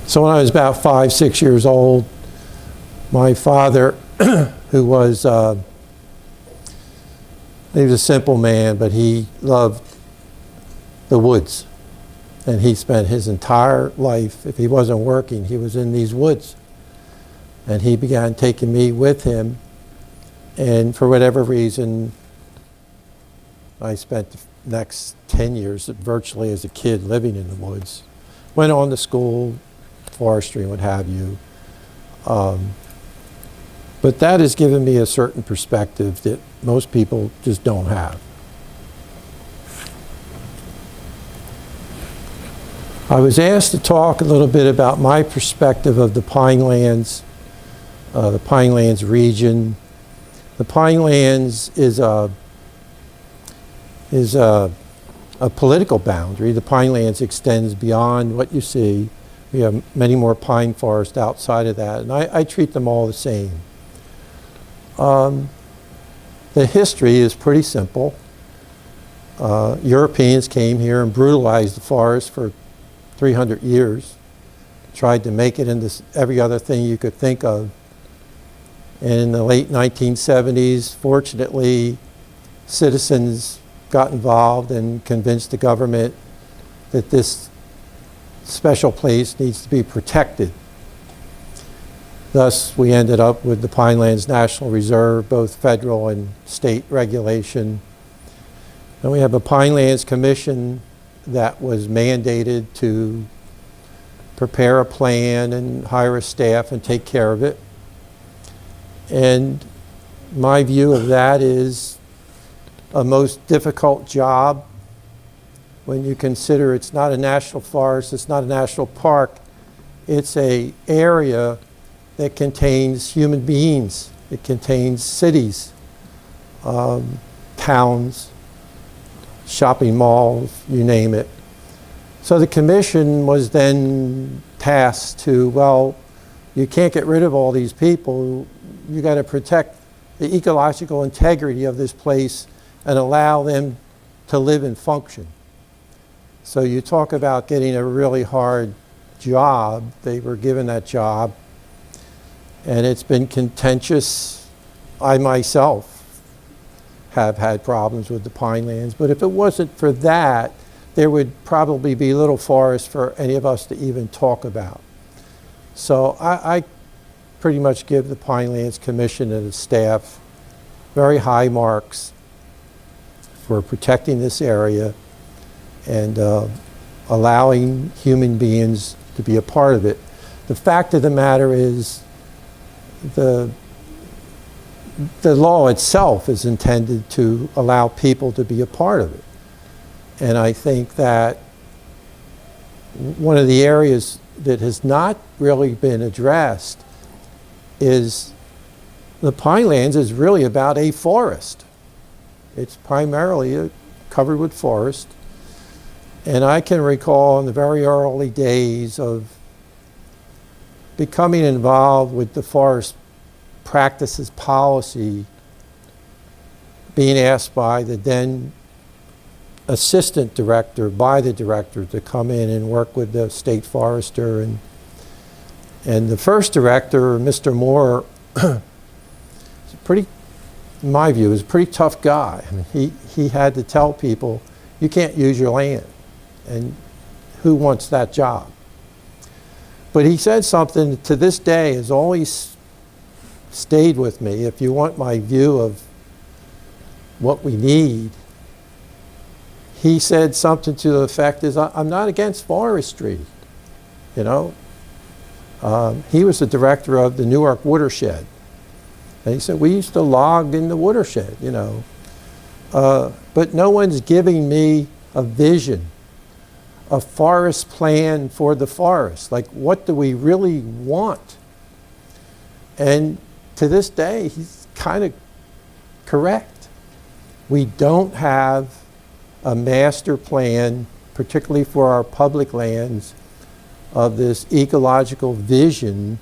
So when I was about 5, 6 years old, my father, who was, he was a simple man, but he loved the woods. And he spent his entire life, if he wasn't working, he was in these woods. And he began taking me with him. And for whatever reason, I spent the next 10 years virtually as a kid living in the woods. Went on to school, forestry and what have you. But that has given me a certain perspective that most people just don't have. I was asked to talk a little bit about my perspective of the Pinelands region. The Pinelands is a political boundary. The Pinelands extends beyond what you see. We have many more pine forests outside of that, and I treat them all the same. The history is pretty simple. Europeans came here and brutalized the forest for 300 years, tried to make it into every other thing you could think of. And in the late 1970s, fortunately, citizens got involved and convinced the government that this special place needs to be protected. Thus, we ended up with the Pinelands National Reserve, both federal and state regulation. And we have a Pinelands Commission that was mandated to prepare a plan and hire a staff and take care of it. And my view of that is a most difficult job when you consider it's not a national forest, it's not a national park, it's an area that contains human beings, it contains cities, towns, shopping malls, you name it. So the commission was then tasked to, well, you can't get rid of all these people, you got to protect the ecological integrity of this place and allow them to live and function. So you talk about getting a really hard job. They were given that job, and it's been contentious. I myself have had problems with the Pinelands, but if it wasn't for that, there would probably be little forest for any of us to even talk about. So I pretty much give the Pinelands Commission and the staff very high marks for protecting this area and allowing human beings to be a part of it. The fact of the matter is the law itself is intended to allow people to be a part of it. And I think that one of the areas that has not really been addressed is the Pinelands is really about a forest. It's primarily covered with forest. And I can recall in the very early days of becoming involved with the forest practices policy, being asked by the then assistant director, by the director, to come in and work with the state forester. And the first director, Mr. Moore, in my view, is a pretty tough guy. I mean, he had to tell people, you can't use your land. And who wants that job? But he said something that to this day has always stayed with me. If you want my view of what we need, he said something to the effect is, I'm not against forestry, you know. He was the director of the Newark watershed. And he said, we used to log in the watershed, you know. But no one's giving me a vision, a forest plan for the forest. Like, what do we really want? And to this day, he's kind of correct. We don't have a master plan, particularly for our public lands, of this ecological vision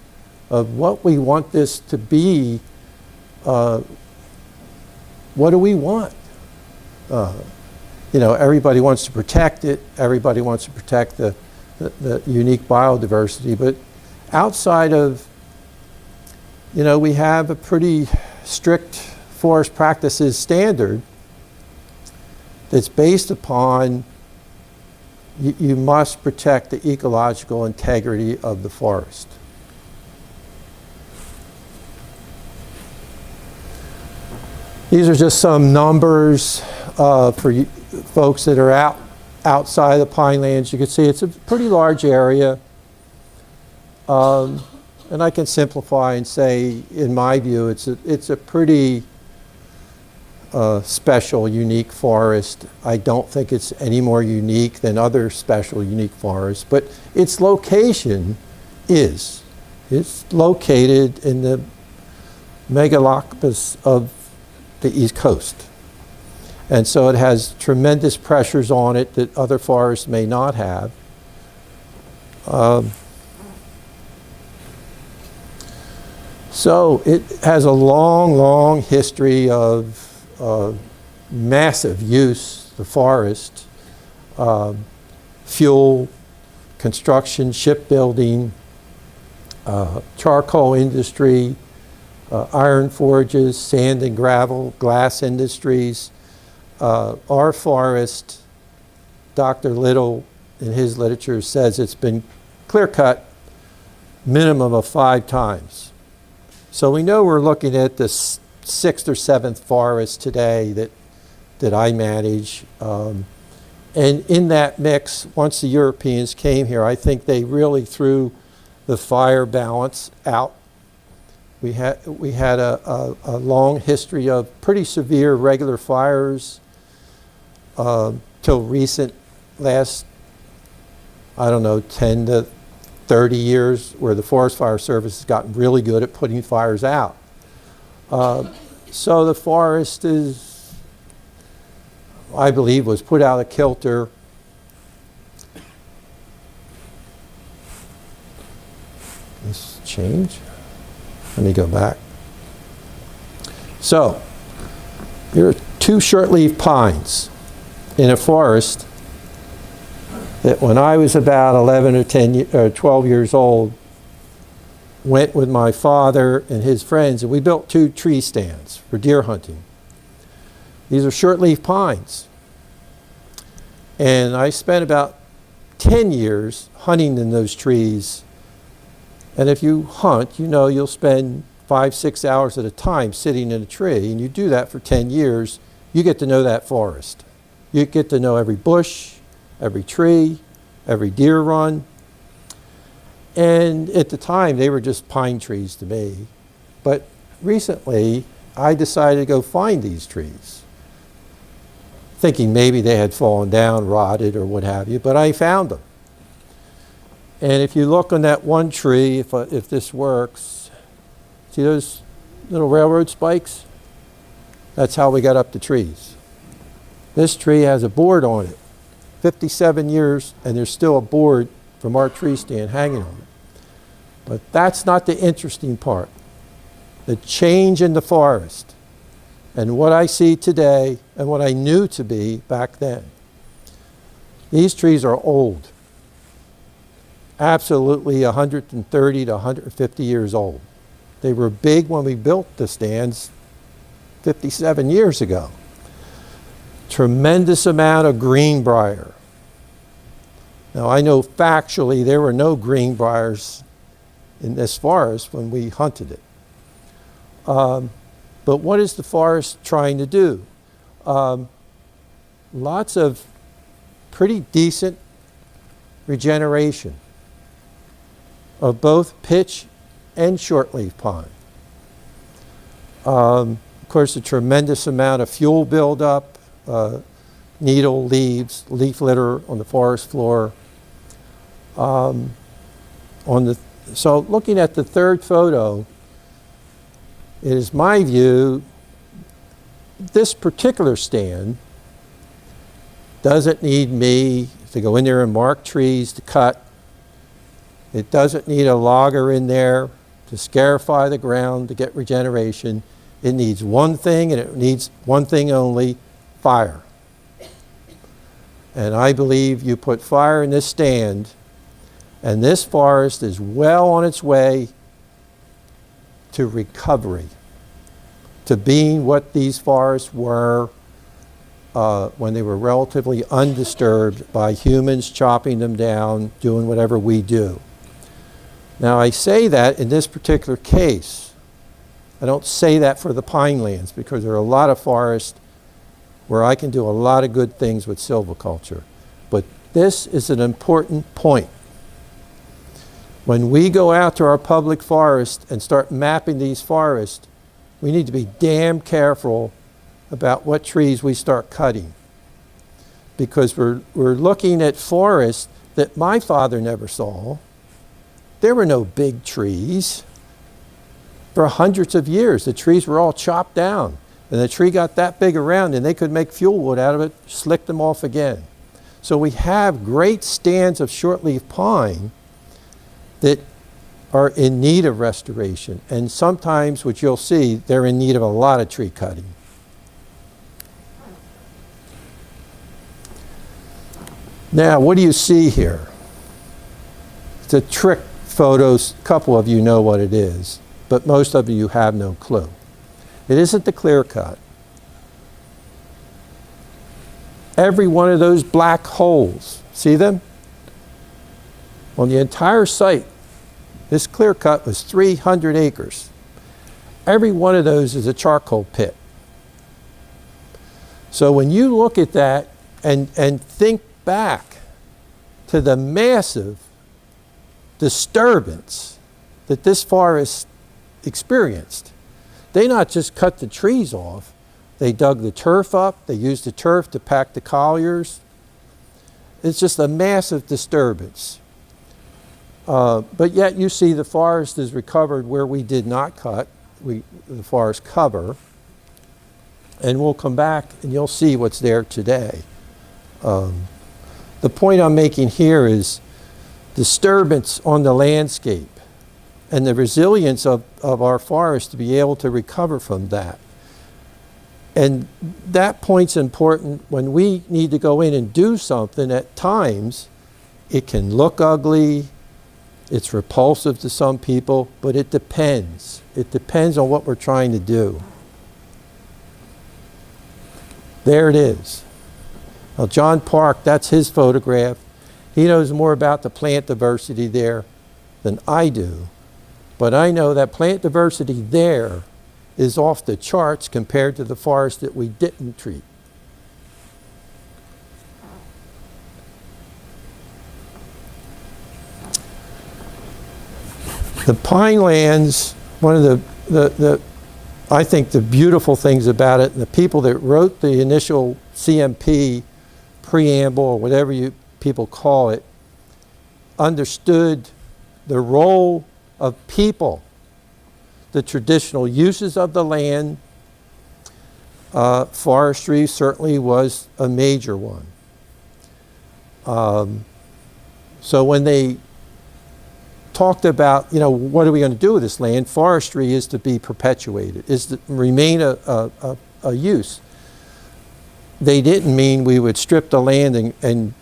of what we want this to be. What do we want? You know, everybody wants to protect it. Everybody wants to protect the the unique biodiversity. But outside of, we have a pretty strict forest practices standard that's based upon you must protect the ecological integrity of the forest. These are just some numbers for you folks that are outside the Pinelands. You can see it's a pretty large area. And I can simplify and say, in my view, it's a pretty special, unique forest. I don't think it's any more unique than other special, unique forests, but its location is. It's located in the megalopus of the East Coast. And so it has tremendous pressures on it that other forests may not have. So it has a long, long history of massive use, the forest, fuel, construction, shipbuilding, charcoal industry, iron forges, sand and gravel, glass industries. Our forest, Dr. Little in his literature says it's been clear-cut minimum of 5 times. So we know we're looking at the 6th or 7th forest today that I manage. And in that mix, once the Europeans came here, I think they really threw the fire balance out. We had a long history of pretty severe regular fires till recent last, 10 to 30 years, where the Forest Fire Service has gotten really good at putting fires out. So the forest is, I believe, was put out of kilter. This change. Let me go back. So, here are 2 shortleaf pines in a forest that when I was about 11 or 12 years old, went with my father and his friends, and we built 2 tree stands for deer hunting. These are shortleaf pines. And I spent about 10 years hunting in those trees. And if you hunt, you'll spend 5-6 hours at a time sitting in a tree, and you do that for 10 years, you get to know that forest. You get to know every bush, every tree, every deer run. And at the time, they were just pine trees to me. But recently, I decided to go find these trees, thinking maybe they had fallen down, rotted, or what have you, but I found them. And if you look on that one tree, if this works, see those little railroad spikes? That's how we got up the trees. This tree has a board on it, 57 years, and there's still a board from our tree stand hanging on it. But that's not the interesting part. The change in the forest and what I see today and what I knew to be back then. These trees are old. Absolutely 130 to 150 years old. They were big when we built the stands 57 years ago. Tremendous amount of greenbrier. Now I know factually there were no greenbriers in this forest when we hunted it. But what is the forest trying to do? Lots of pretty decent regeneration of both pitch and shortleaf pine. Of course, a tremendous amount of fuel buildup, needle, leaves, leaf litter on the forest floor. So looking at the 3rd photo, it is my view, this particular stand doesn't need me to go in there and mark trees to cut. It doesn't need a logger in there to scarify the ground to get regeneration. It needs one thing, and it needs one thing only, fire. And I believe you put fire in this stand, And this forest is well on its way to recovery, to being what these forests were when they were relatively undisturbed by humans chopping them down, doing whatever we do. Now, I say that in this particular case. I don't say that for the Pinelands, because there are a lot of forests where I can do a lot of good things with silviculture. But this is an important point. When we go out to our public forest and start mapping these forests, we need to be damn careful about what trees we start cutting. Because we're looking at forests that my father never saw. There were no big trees. For hundreds of years, the trees were all chopped down. And the tree got that big around and they could make fuel wood out of it, slick them off again. So we have great stands of shortleaf pine that are in need of restoration. And sometimes, which you'll see, they're in need of a lot of tree cutting. Now, what do you see here? It's a trick photo. A couple of you know what it is, but most of you have no clue. It isn't the clear cut. Every one of those black holes, see them? On the entire site, this clear cut was 300 acres. Every one of those is a charcoal pit. So when you look at that and think back to the massive disturbance that this forest experienced, they not just cut the trees off, they dug the turf up, they used the turf to pack the colliers. It's just a massive disturbance. But yet you see the forest is recovered where we did not cut, the forest cover, and we'll come back and you'll see what's there today. The point I'm making here is disturbance on the landscape and the resilience of our forest to be able to recover from that. And that point's important. When we need to go in and do something, at times it can look ugly, it's repulsive to some people, but it depends. It depends on what we're trying to do. There it is. Now, John Park, that's his photograph. He knows more about the plant diversity there than I do. But I know that plant diversity there is off the charts compared to the forest that we didn't treat. The Pinelands, one of the I think the beautiful things about it, and the people that wrote the initial CMP preamble, or whatever you people call it, understood the role of people, the traditional uses of the land. Forestry certainly was a major one. So when they talked about, you know, what are we going to do with this land? Forestry is to be perpetuated, is to remain a use. They didn't mean we would strip the land and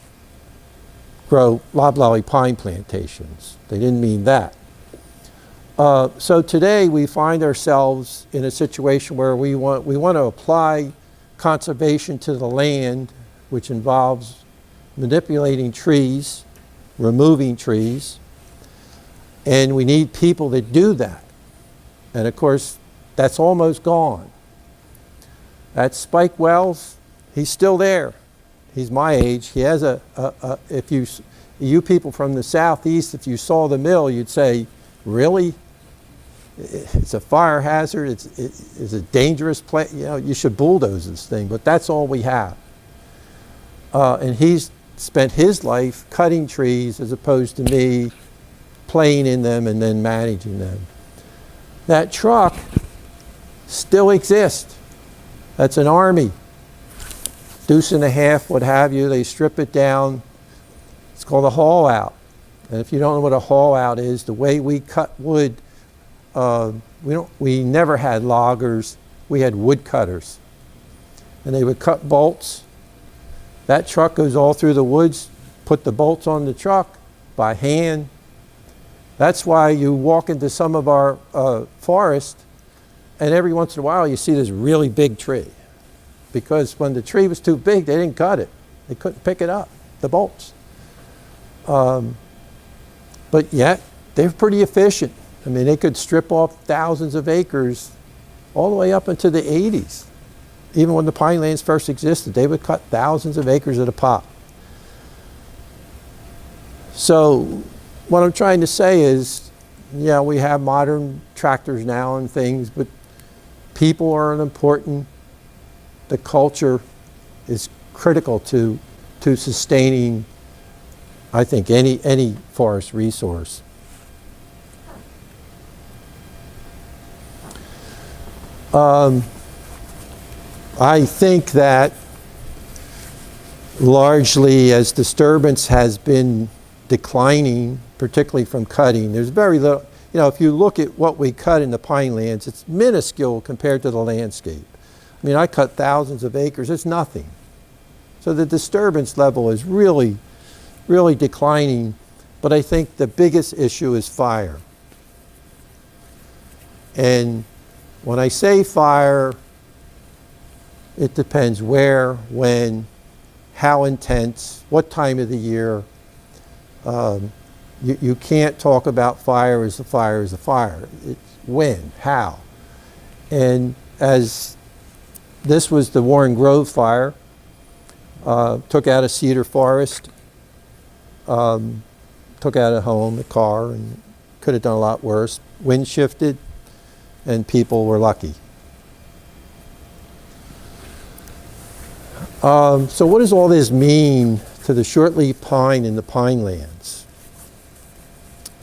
grow loblolly pine plantations. They didn't mean that. So today we find ourselves in a situation where we want to apply conservation to the land, which involves manipulating trees, removing trees, and we need people that do that. And of course, that's almost gone. That's Spike Wells. He's still there. He's my age. He has if you people from the southeast, if you saw the mill, you'd say, really? It's a fire hazard. It's a dangerous place. You know, you should bulldoze this thing. But that's all we have. And he's spent his life cutting trees as opposed to me playing in them and then managing them. That truck still exists. That's an army. Deuce and a half, what have you. They strip it down. It's called a haul out. And if you don't know what a haul out is, the way we cut wood, we never had loggers. We had wood cutters. And they would cut bolts. That truck goes all through the woods, put the bolts on the truck by hand, That's why you walk into some of our forest, and every once in a while you see this really big tree. Because when the tree was too big, they didn't cut it. They couldn't pick it up, the bolts. But yet, they're pretty efficient. I mean, they could strip off thousands of acres all the way up into the 80s. Even when the Pinelands first existed, they would cut thousands of acres at a pop. So what I'm trying to say is, yeah, we have modern tractors now and things, but people are important. The culture is critical to sustaining, I think, any forest resource. I think that largely as disturbance has been declining, particularly from cutting, there's very little, if you look at what we cut in the Pinelands, it's minuscule compared to the landscape. I mean, I cut thousands of acres, it's nothing. So the disturbance level is really declining, but I think the biggest issue is fire. And when I say fire, it depends where, when, how intense, what time of the year. You can't talk about fire as a fire is a fire. It's when, how. And as this was the Warren Grove fire, took out a cedar forest, took out a home, a car, and could have done a lot worse. Wind shifted, and people were lucky. So what does all this mean to the shortleaf pine in the Pinelands?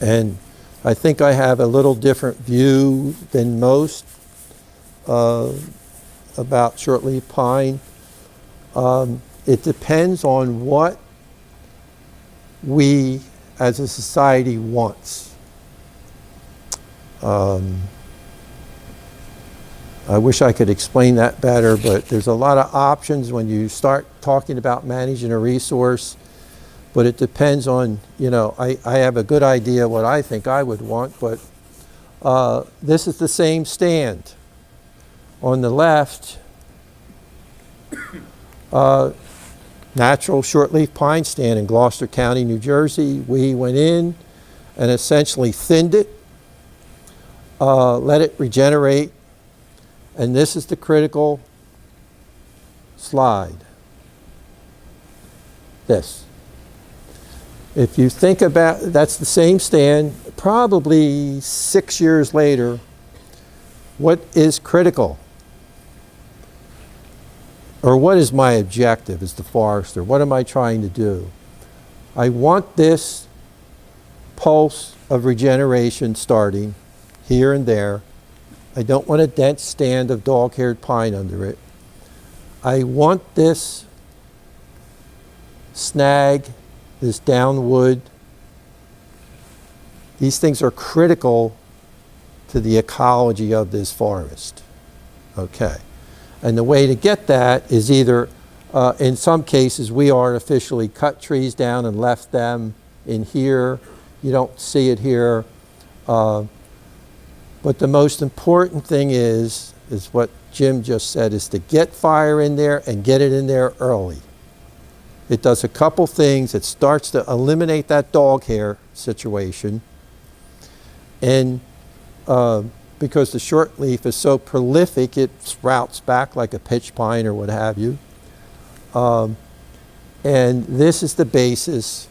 And I think I have a little different view than most about shortleaf pine. It depends on what we as a society wants. I wish I could explain that better, but there's a lot of options when you start talking about managing a resource, but it depends on, I have a good idea what I think I would want, but this is the same stand. On the left, natural shortleaf pine stand in Gloucester County, New Jersey. We went in and essentially thinned it, let it regenerate, and this is the critical slide. This. If you think about, that's the same stand, probably 6 years later, what is critical? Or what is my objective as the forester? What am I trying to do? I want this pulse of regeneration starting here and there. I don't want a dense stand of dog-haired pine under it. I want this snag, this downwood. These things are critical to the ecology of this forest. Okay. And the way to get that is either, in some cases, we artificially cut trees down and left them in here. You don't see it here. But the most important thing is what Jim just said, is to get fire in there and get it in there early. It does a couple things. It starts to eliminate that dog hair situation. And because the shortleaf is so prolific, it sprouts back like a pitch pine or what have you. And this is the basis,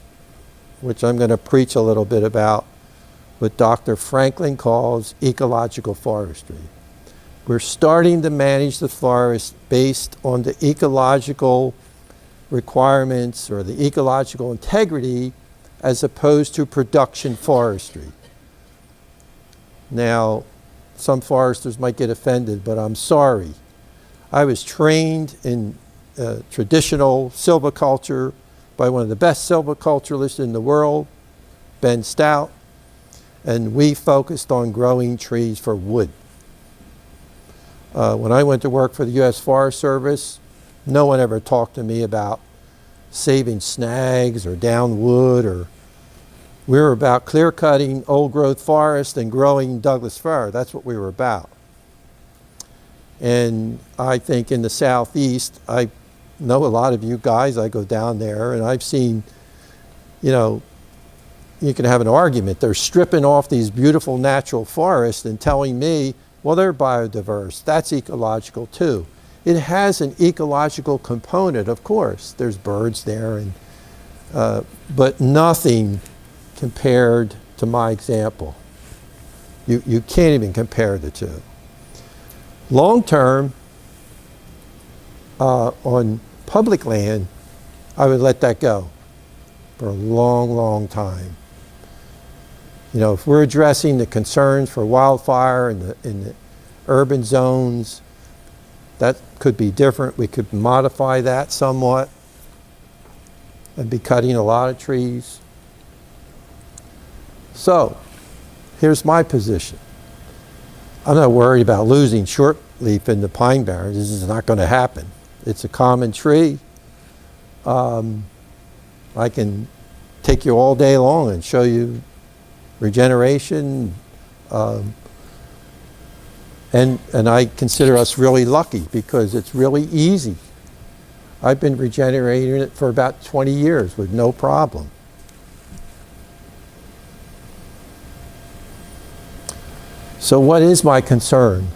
which I'm going to preach a little bit about, what Dr. Franklin calls ecological forestry. We're starting to manage the forest based on the ecological requirements or the ecological integrity as opposed to production forestry. Now, some foresters might get offended, but I'm sorry. I was trained in traditional silviculture by one of the best silviculturalists in the world, Ben Stout, and we focused on growing trees for wood. When I went to work for the U.S. Forest Service, no one ever talked to me about saving snags or down wood or, We were about clear cutting old growth forest and growing Douglas fir. That's what we were about. And I think in the southeast, I know a lot of you guys, I go down there and I've seen, you know, you can have an argument. They're stripping off these beautiful natural forests and telling me, well, they're biodiverse. That's ecological too. It has an ecological component, of course. There's birds there, and but nothing compared to my example. You can't even compare the two. Long term, on public land, I would let that go for a long, long time. You know, if we're addressing the concerns for wildfire in the urban zones, that could be different. We could modify that somewhat and be cutting a lot of trees. So, here's my position. I'm not worried about losing shortleaf in the pine barrens. This is not going to happen. It's a common tree. I can take you all day long and show you regeneration, and I consider us really lucky because it's really easy. I've been regenerating it for about 20 years with no problem. So what is my concern?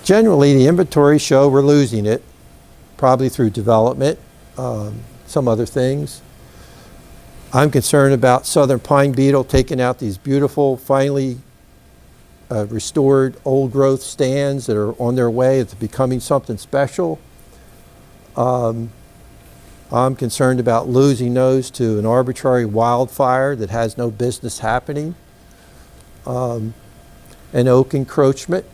Generally, the inventories show we're losing it, probably through development, some other things. I'm concerned about southern pine beetle taking out these beautiful, finely restored old growth stands that are on their way to becoming something special. I'm concerned about losing those to an arbitrary wildfire that has no business happening. And oak encroachment.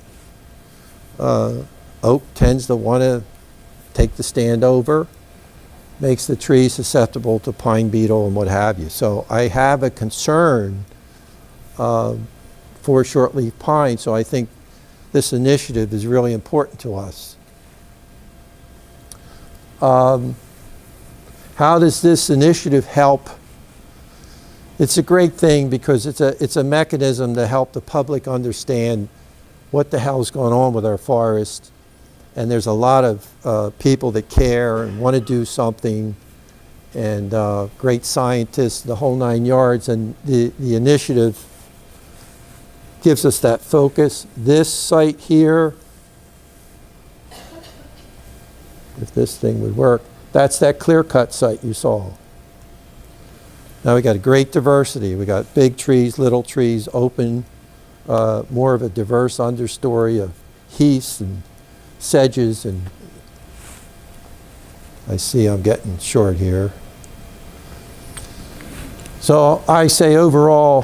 Oak tends to want to take the stand over, makes the tree susceptible to pine beetle and what have you. So I have a concern for shortleaf pine, so I think this initiative is really important to us. How does this initiative help? It's a great thing because it's a mechanism to help the public understand what the hell's going on with our forest. And there's a lot of people that care and want to do something, and great scientists, the whole 9 yards. And the initiative gives us that focus. This site here, if this thing would work, that's that clear-cut site you saw. Now we got a great diversity. We got big trees, little trees, open, more of a diverse understory of heaths and sedges, and I see I'm getting short here. So I say overall,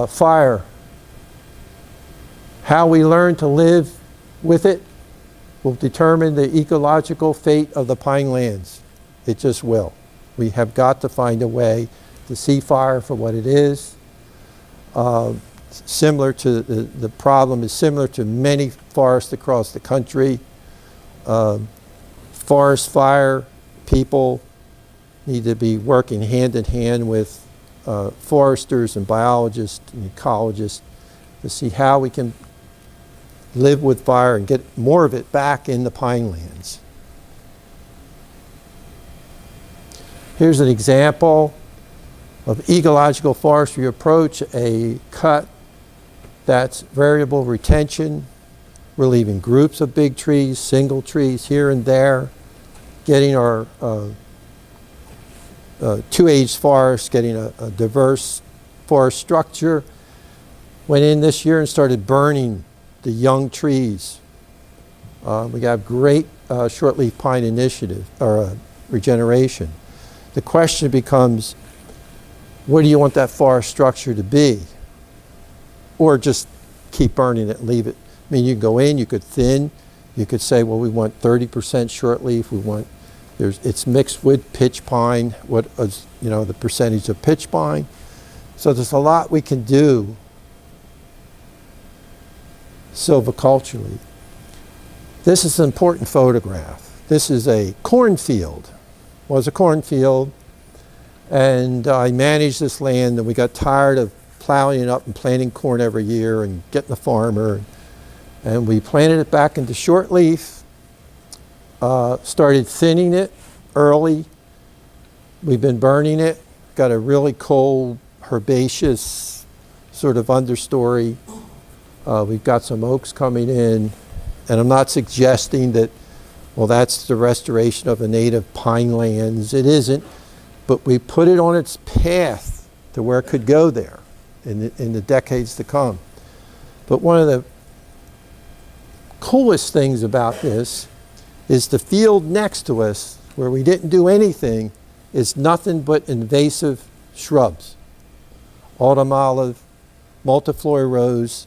fire, how we learn to live with it will determine the ecological fate of the Pinelands. It just will. We have got to find a way to see fire for what it is. Similar to the problem is similar to many forests across the country. Forest fire people need to be working hand in hand with foresters and biologists and ecologists to see how we can live with fire and get more of it back in the Pinelands. Here's an example of ecological forestry approach, a cut that's variable retention. We're leaving groups of big trees, single trees here and there, getting our two-age forests, getting a diverse forest structure. Went in this year and started burning the young trees. We got great shortleaf pine initiative, or regeneration. The question becomes, what do you want that forest structure to be? Or just keep burning it and leave it. I mean, you can go in, you could thin, you could say, well, we want 30% shortleaf, we want, it's mixed with pitch pine, what is, you know, the percentage of pitch pine. So there's a lot we can do silviculturally. This is an important photograph. This is a cornfield. Was a cornfield, And I managed this land, and we got tired of plowing it up and planting corn every year and getting a farmer. And we planted it back into shortleaf, started thinning it early. We've been burning it, got a really cold, herbaceous sort of understory. We've got some oaks coming in, and I'm not suggesting that, well, that's the restoration of a native pinelands. It isn't, but we put it on its path to where it could go there in the decades to come. But one of the coolest things about this is the field next to us, where we didn't do anything, is nothing but invasive shrubs. Autumn olive, multiflora rose.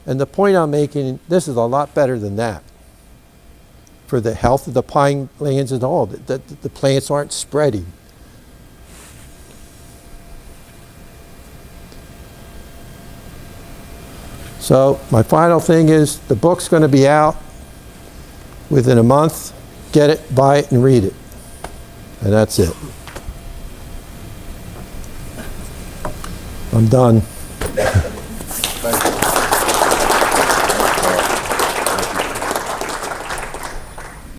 And the point I'm making, this is a lot better than that for the health of the pine lands and all. The plants aren't spreading. So my final thing is, the book's going to be out within a month. Get it, buy it, and read it. And that's it. I'm done.